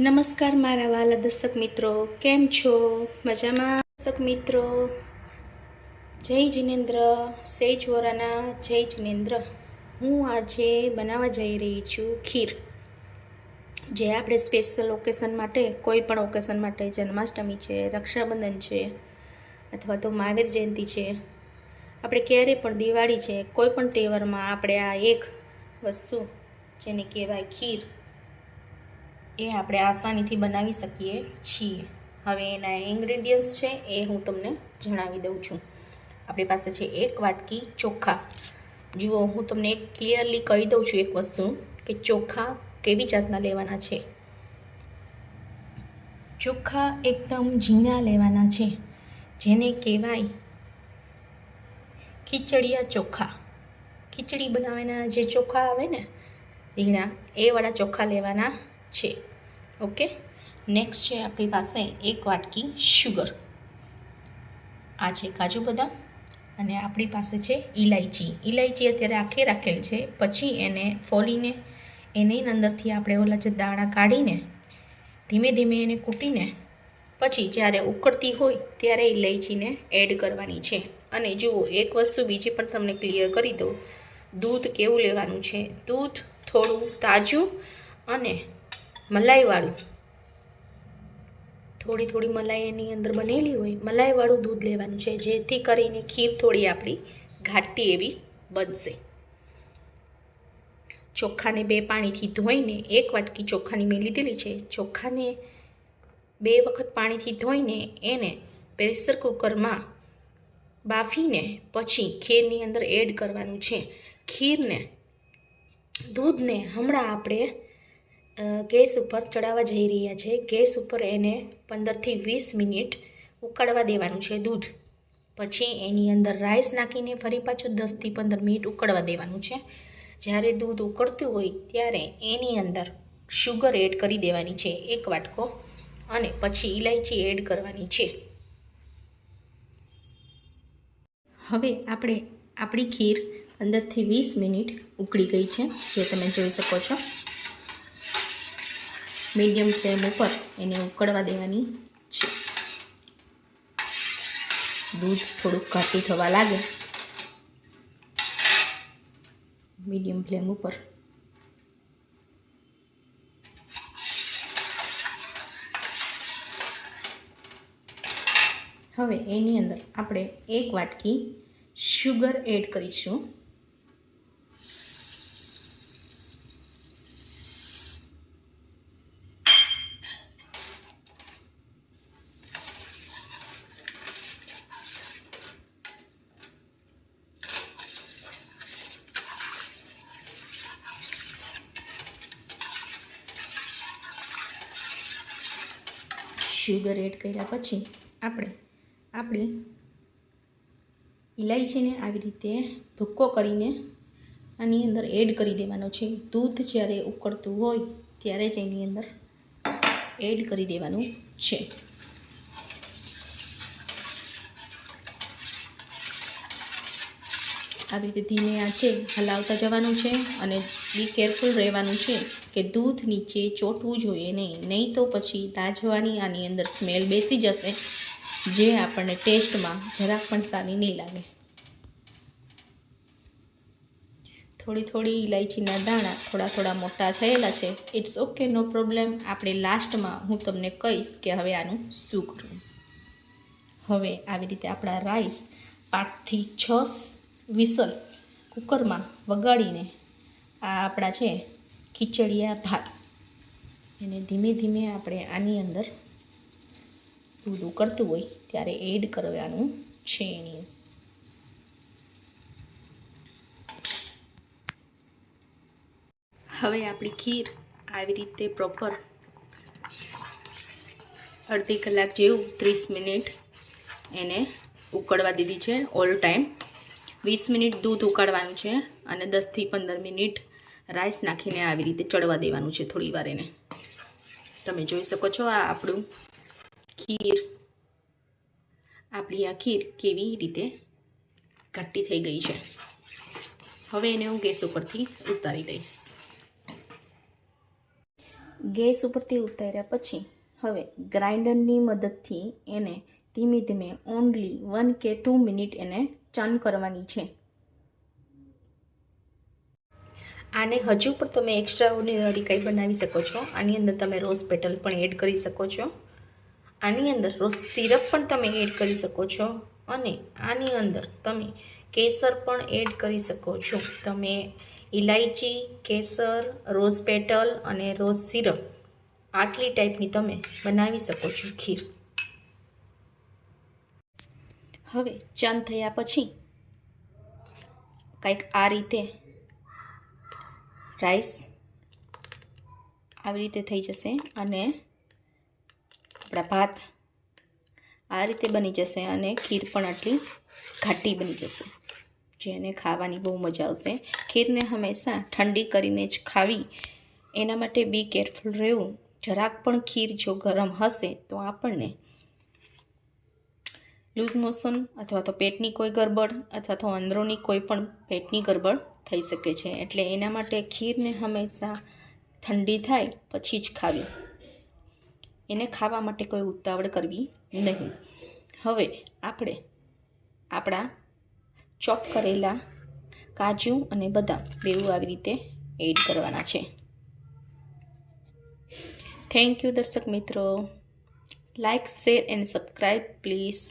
નમસ્કાર મારા વાલા દર્શક મિત્રો, કેમ છો? મજામાં? દર્શક મિત્રો, જય જિનેન્દ્ર, સેજ વોરાના જય જિનેન્દ્ર. હું આજે બનાવવા જઈ રહી છું ખીર, જે આપણે સ્પેશિયલ ઓકેશન માટે, કોઈ પણ ઓકેશન માટે, જન્માષ્ટમી છે, રક્ષાબંધન છે, અથવા તો મહાવીર જયંતિ છે, આપણે ક્યારે પણ દિવાળી છે, કોઈ પણ તહેવારમાં આપણે આ એક વસ્તુ જેને કહેવાય ખીર, એ આપણે આસાનીથી બનાવી શકીએ છીએ. હવે એના ઇન્ગ્રેડિયન્ટ્સ છે એ હું તમને જણાવી દઉં છું. આપણી પાસે છે 1 વાટકી ચોખા. જુઓ, હું તમને એક ક્લિયરલી કહી દઉં છું એક વસ્તુ, કે ચોખા કેવી જાતના લેવાના છે. ચોખા એકદમ ઝીણા લેવાના છે, જેને કહેવાય ખીચડિયા ચોખા. ખીચડી બનાવવાના જે ચોખા આવે ને ઝીણા, એ વાળા ચોખા લેવાના છે. ઓકે. નેક્સ્ટ છે આપણી પાસે 1 વાટકી શુગર. આ છે કાજુ બદામ, અને આપણી પાસે છે ઇલાયચી. ઇલાયચી અત્યારે આખી રાખેલ છે, પછી એને ફોલીને એની અંદરથી આપણે ઓલા જે દાણા કાઢીને ધીમે ધીમે એને કૂટીને પછી જ્યારે ઉકળતી હોય ત્યારે ઇલાયચીને એડ કરવાની છે. અને જુઓ, એક વસ્તુ બીજી પણ તમને ક્લિયર કરી દઉં, દૂધ કેવું લેવાનું છે. દૂધ થોડું તાજું અને મલાઈવાળું, થોડી થોડી મલાઈ એની અંદર બનેલી હોય, મલાઈવાળું દૂધ લેવાનું છે, જેથી કરીને ખીર થોડી આપણી ઘાટી એવી બનશે. ચોખાને 2 પાણીથી ધોઈને, 1 વાટકી ચોખાની મેં લીધેલી છે, ચોખાને 2 વખત પાણીથી ધોઈને એને પ્રેશર કુકરમાં બાફીને પછી ખીરની અંદર એડ કરવાનું છે. ખીરને, દૂધને હમણાં આપણે ગેસ ઉપર ચડાવવા જઈ રહ્યા છે. ગેસ ઉપર એને 15થી 20 મિનિટ ઉકળવા દેવાનું છે દૂધ. પછી એની અંદર રાઈસ નાખીને ફરી પાછું 10થી 15 મિનિટ ઉકળવા દેવાનું છે. જ્યારે દૂધ ઉકળતું હોય ત્યારે એની અંદર શુગર એડ કરી દેવાની છે 1 વાટકો, અને પછી ઇલાયચી એડ કરવાની છે. હવે આપણી ખીર 15થી 20 મિનિટ ઉકળી ગઈ છે, જે તમે જોઈ શકો છો. મીડિયમ ફ્લેમ ઉપર એને ઉકળવા દેવાની છે. દૂધ થોડુંક ઘાટું થવા લાગે, મીડિયમ ફ્લેમ ઉપર. હવે એની અંદર આપણે 1 વાટકી શુગર એડ કરીશું. શુગર એડ કર્યા પછી આપણે આપણી ઇલાયચીને આવી રીતે ભૂક્કો કરીને આની અંદર એડ કરી દેવાનો છે. દૂધ જ્યારે ઉકળતું હોય ત્યારે જ એની અંદર એડ કરી દેવાનું છે. આવી રીતે ધીમે આંચે હલાવતા જવાનું છે, અને બી કેરફુલ રહેવાનું છે કે દૂધ નીચે ચોંટવું જોઈએ નહીં તો પછી દાજવાની આની અંદર સ્મેલ બેસી જશે, જે આપણને ટેસ્ટમાં જરાક પણ સારી નહીં લાગે. થોડી ઇલાયચીના દાણા થોડા મોટા થયેલા છે. It's okay, no problem. આપણે લાસ્ટમાં હું તમને કહીશ કે હવે આનું શું કરવું. હવે આવી રીતે આપણા રાઈસ 5થી 6 વિસલ કુકરમાં વગાડીને આ આપણા છે ખીચડિયા ભાત, એને ધીમે ધીમે આપણે આની અંદર દૂધ ઉકળતું હોય ત્યારે એડ કરવાનું છે. એની હવે આપણી ખીર આવી રીતે પ્રોપર અડધી કલાક જેવું 30 મિનિટ એને ઉકળવા દીધી છે. ઓલ ટાઈમ 20 મિનિટ દૂધ ઉકાળવાનું છે, અને 10થી 15 મિનિટ રાઈસ નાખીને આવી રીતે ચડવા દેવાનું છે થોડી વાર એને. તમે જોઈ શકો છો આ આપણી આ ખીર કેવી રીતે ઘાટી થઈ ગઈ છે. હવે એને હું ગેસ ઉપરથી ઉતારી લઈશ. ગેસ ઉપરથી ઉતાર્યા પછી હવે ગ્રાઇન્ડરની મદદથી એને ધીમે ધીમે ઓનલી 1 કે 2 મિનિટ એને ચર્ન કરવાની છે. આને હજુ પણ તમે એક્સ્ટ્રા ઓર્ડિનરી કંઈ બનાવી શકો છો. આની અંદર તમે રોઝ પેટલ પણ એડ કરી શકો છો. આની અંદર રોઝ સિરપ પણ તમે એડ કરી શકો છો અને આની અંદર તમે કેસર પણ એડ કરી શકો છો. તમે ઇલાયચી, કેસર, રોઝ પેટલ અને રોઝ સિરપ આટલી ટાઈપની તમે બનાવી શકો છો ખીર. હવે ચર્ન થયા પછી કંઈક આ રીતે રાઈસ આવી રીતે થઈ જશે અને આપણા ભાત આ રીતે બની જશે અને ખીર પણ આટલી ઘાટી બની જશે, જેને ખાવાની બહુ મજા આવશે. ખીરને હંમેશા ઠંડી કરીને જ ખાવી, એના માટે બી કેરફુલ રહેવું. જરાક પણ ખીર જો ગરમ હશે તો આપણને લૂઝ મોશન અથવા તો પેટની કોઈ ગરબડ અથવા તો અંદરોની કોઈ પણ પેટની ગરબડ થઈ શકે છે. એટલે એના માટે ખીરને હંમેશા ઠંડી થાય પછી જ ખાવી. એને ખાવા માટે કોઈ ઉતાવળ કરવી નહીં. હવે આપણે આપણા ચોપ કરેલા કાજુ અને બદામ બેઉ આવી રીતે એડ કરવાના છે. થેન્ક યુ દર્શક મિત્રો. Like, share and subscribe please.